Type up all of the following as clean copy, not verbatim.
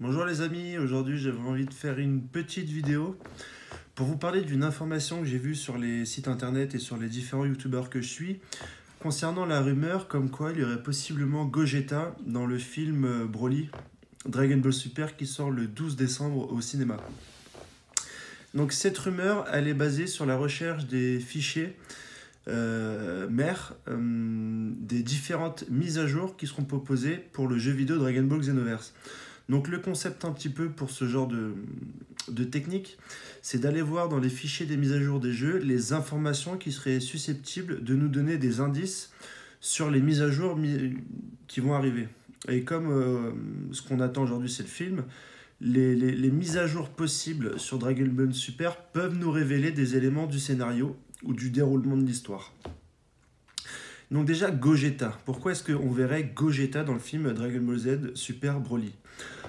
Bonjour les amis, aujourd'hui j'avais envie de faire une petite vidéo pour vous parler d'une information que j'ai vue sur les sites internet et sur les différents youtubeurs que je suis concernant la rumeur comme quoi il y aurait possiblement Gogeta dans le film Broly Dragon Ball Super qui sort le 12 décembre au cinéma. Donc cette rumeur elle est basée sur la recherche des fichiers mères des différentes mises à jour qui seront proposées pour le jeu vidéo Dragon Ball Xenoverse. Donc le concept un petit peu pour ce genre de technique, c'est d'aller voir dans les fichiers des mises à jour des jeux les informations qui seraient susceptibles de nous donner des indices sur les mises à jour qui vont arriver. Et comme ce qu'on attend aujourd'hui c'est le film, les mises à jour possibles sur Dragon Ball Super peuvent nous révéler des éléments du scénario ou du déroulement de l'histoire. Donc déjà, Gogeta. Pourquoi est-ce qu'on verrait Gogeta dans le film Dragon Ball Z Super Broly?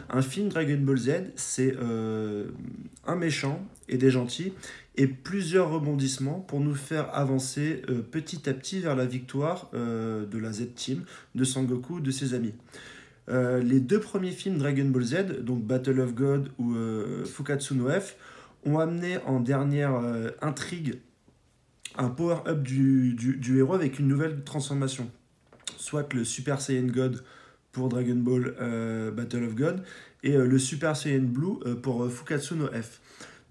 Un film Dragon Ball Z, c'est un méchant et des gentils, et plusieurs rebondissements pour nous faire avancer petit à petit vers la victoire de la Z-Team, de Sangoku, de ses amis. Les deux premiers films Dragon Ball Z, donc Battle of God ou Fukatsu no F, ont amené en dernière intrigue un power-up du héros avec une nouvelle transformation. Soit le Super Saiyan God pour Dragon Ball Battle of God et le Super Saiyan Blue pour Fukatsu no F.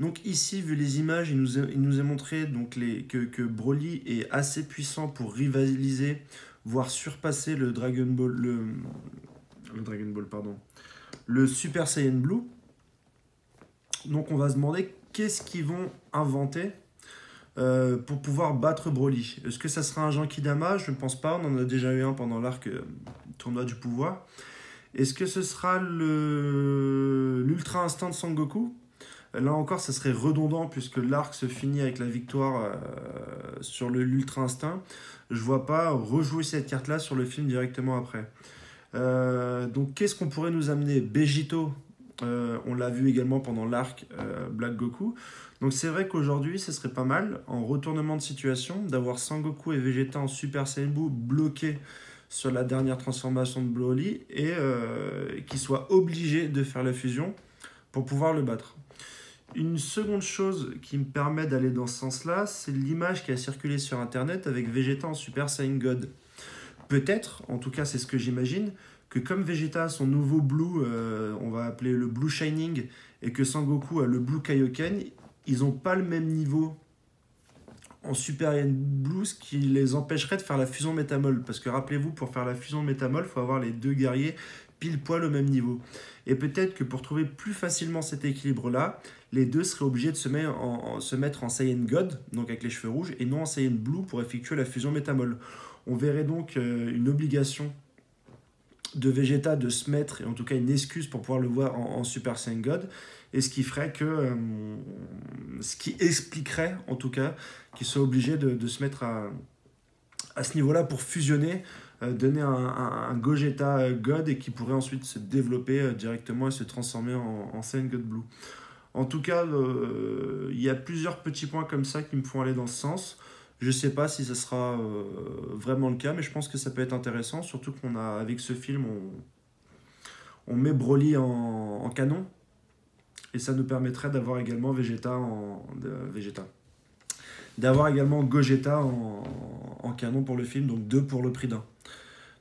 Donc ici, vu les images, il nous a montré donc que Broly est assez puissant pour rivaliser, voire surpasser le le Super Saiyan Blue. Donc on va se demander qu'est-ce qu'ils vont inventer pour pouvoir battre Broly. Est-ce que ça sera un Genkidama? Je ne pense pas, on en a déjà eu un pendant l'arc tournoi du pouvoir. Est-ce que ce sera l'Ultra Instinct de Sangoku? Là encore, ça serait redondant puisque l'arc se finit avec la victoire sur l'Ultra Instinct. Je ne vois pas rejouer cette carte-là sur le film directement après. Donc qu'est-ce qu'on pourrait nous amener? Vegito, on l'a vu également pendant l'arc Black Goku. Donc c'est vrai qu'aujourd'hui, ce serait pas mal, en retournement de situation, d'avoir Sangoku et Vegeta en Super Saiyan Blue bloqués sur la dernière transformation de Broly et qu'ils soient obligés de faire la fusion pour pouvoir le battre. Une seconde chose qui me permet d'aller dans ce sens-là, c'est l'image qui a circulé sur Internet avec Vegeta en Super Saiyan God. Peut-être, en tout cas c'est ce que j'imagine, que comme Vegeta a son nouveau Blue, on va appeler le Blue Shining, et que Sangoku a le Blue Kaioken, ils n'ont pas le même niveau en Super Saiyan Blue, ce qui les empêcherait de faire la fusion métamol. Parce que rappelez-vous, pour faire la fusion métamol, il faut avoir les deux guerriers pile poil au même niveau. Et peut-être que pour trouver plus facilement cet équilibre-là, les deux seraient obligés de se mettre en Saiyan God, donc avec les cheveux rouges, et non en Saiyan Blue pour effectuer la fusion métamol. On verrait donc une obligation de Vegeta de se mettre, et en tout cas une excuse pour pouvoir le voir en Super Saiyan God, et ce qui ferait que, ce qui expliquerait en tout cas qu'il soit obligé de se mettre à ce niveau-là pour fusionner, donner un Gogeta God et qui pourrait ensuite se développer directement et se transformer en Saiyan God Blue. En tout cas, il y a plusieurs petits points comme ça qui me font aller dans ce sens. Je ne sais pas si ce sera vraiment le cas, mais je pense que ça peut être intéressant, surtout qu'on a, avec ce film, on met Broly en canon, et ça nous permettrait d'avoir également d'avoir également Gogeta en canon pour le film, donc 2 pour le prix d'un.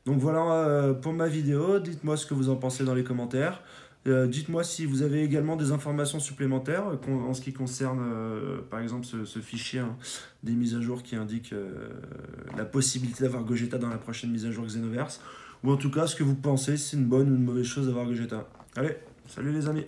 Donc voilà pour ma vidéo, dites-moi ce que vous en pensez dans les commentaires. Dites-moi si vous avez également des informations supplémentaires en ce qui concerne, par exemple, ce fichier des mises à jour qui indique la possibilité d'avoir Gogeta dans la prochaine mise à jour Xenoverse. Ou en tout cas, ce que vous pensez, si c'est une bonne ou une mauvaise chose d'avoir Gogeta. Allez, salut les amis!